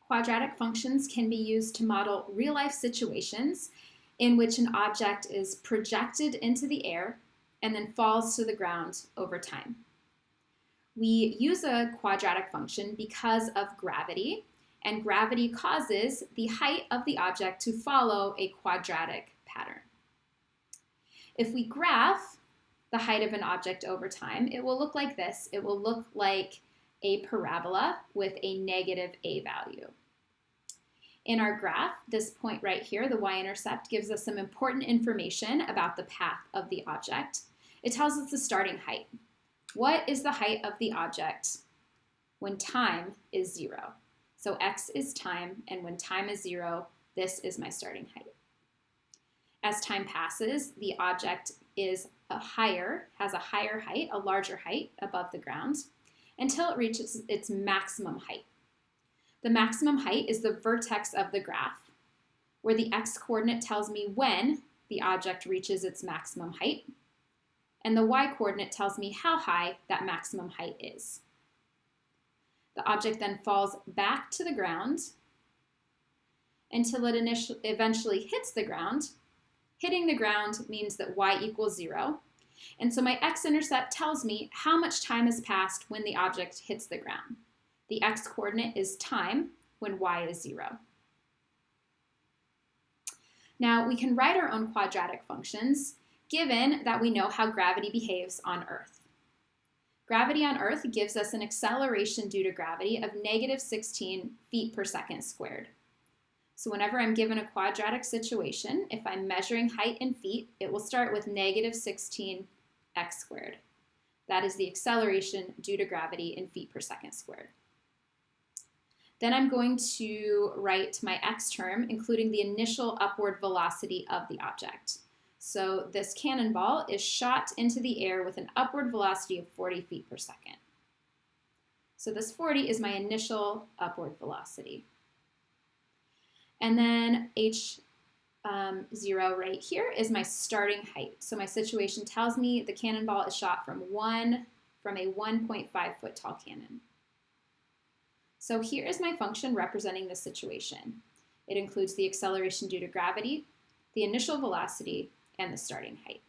Quadratic functions can be used to model real-life situations in which an object is projected into the air and then falls to the ground over time. We use a quadratic function because of gravity, and gravity causes the height of the object to follow a quadratic pattern. If we graph the height of an object over time, it will look like this. It will look like a parabola with a negative a value. In our graph, this point right here, the y-intercept, gives us some important information about the path of the object. It tells us the starting height. What is the height of the object when time is 0? So x is time, and when time is 0, this is my starting height. As time passes, the object has a higher height, a larger height above the ground, until it reaches its maximum height. The maximum height is the vertex of the graph, where the x-coordinate tells me when the object reaches its maximum height, and the y-coordinate tells me how high that maximum height is. The object then falls back to the ground until it eventually hits the ground. Hitting the ground means that y equals 0, and so my x-intercept tells me how much time has passed when the object hits the ground. The x-coordinate is time when y is 0. Now we can write our own quadratic functions given that we know how gravity behaves on Earth. Gravity on Earth gives us an acceleration due to gravity of -16 feet per second squared. So whenever I'm given a quadratic situation, if I'm measuring height in feet, it will start with -16 x squared. That is the acceleration due to gravity in feet per second squared. Then I'm going to write my x term, including the initial upward velocity of the object. So this cannonball is shot into the air with an upward velocity of 40 feet per second. So this 40 is my initial upward velocity. And then h0 right here is my starting height. So my situation tells me the cannonball is shot from a 1.5 foot tall cannon. So here is my function representing the situation. It includes the acceleration due to gravity, the initial velocity, and the starting height.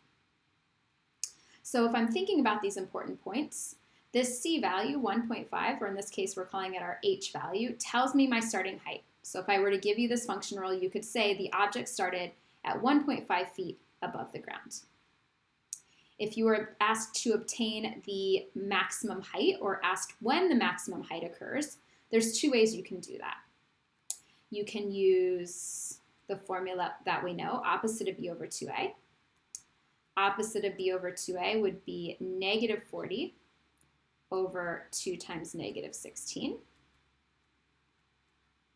So if I'm thinking about these important points, this c value, 1.5, or in this case we're calling it our h value, tells me my starting height. So if I were to give you this function rule, you could say the object started at 1.5 feet above the ground. If you were asked to obtain the maximum height or asked when the maximum height occurs, there's two ways you can do that. You can use the formula that we know, opposite of b over 2a. Opposite of b over 2a would be -40 over 2 times -16.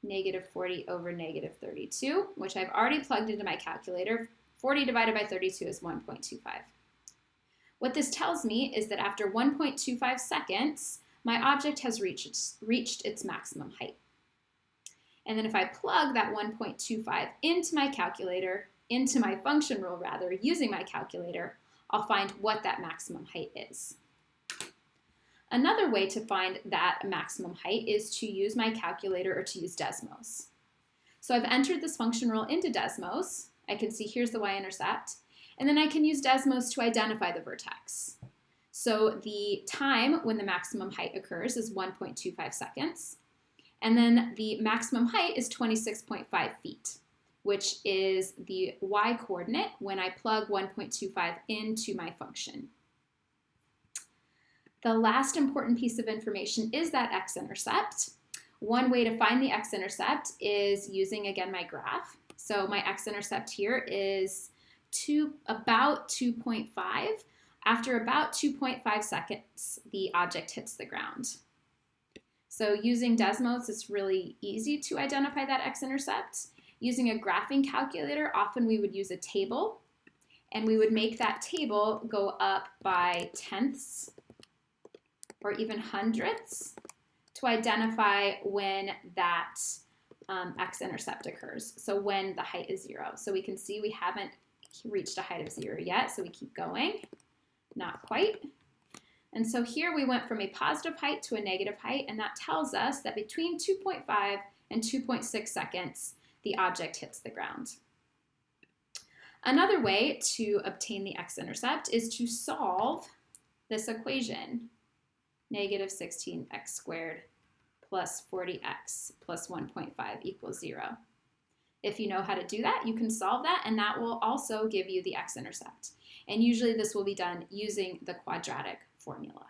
-40 over -32, which I've already plugged into my calculator. 40 divided by 32 is 1.25. What this tells me is that after 1.25 seconds, my object has reached its maximum height. And then if I plug that 1.25 into my calculator, into my function rule rather, using my calculator, I'll find what that maximum height is. Another way to find that maximum height is to use my calculator or to use Desmos. So I've entered this function rule into Desmos. I can see here's the y-intercept, and then I can use Desmos to identify the vertex. So the time when the maximum height occurs is 1.25 seconds, and then the maximum height is 26.5 feet, which is the y-coordinate when I plug 1.25 into my function. The last important piece of information is that x-intercept. One way to find the x-intercept is using, again, my graph. So my x-intercept here is about 2.5. After about 2.5 seconds, the object hits the ground. So using Desmos, it's really easy to identify that x-intercept. Using a graphing calculator, often we would use a table, and we would make that table go up by tenths or even hundredths to identify when that x-intercept occurs, so when the height is 0. So we can see we haven't reached a height of 0 yet, so we keep going. Not quite. And so here we went from a positive height to a negative height, and that tells us that between 2.5 and 2.6 seconds, the object hits the ground. Another way to obtain the x-intercept is to solve this equation, negative 16x squared plus 40x plus 1.5 equals 0. If you know how to do that, you can solve that, and that will also give you the x-intercept. And usually this will be done using the quadratic formula.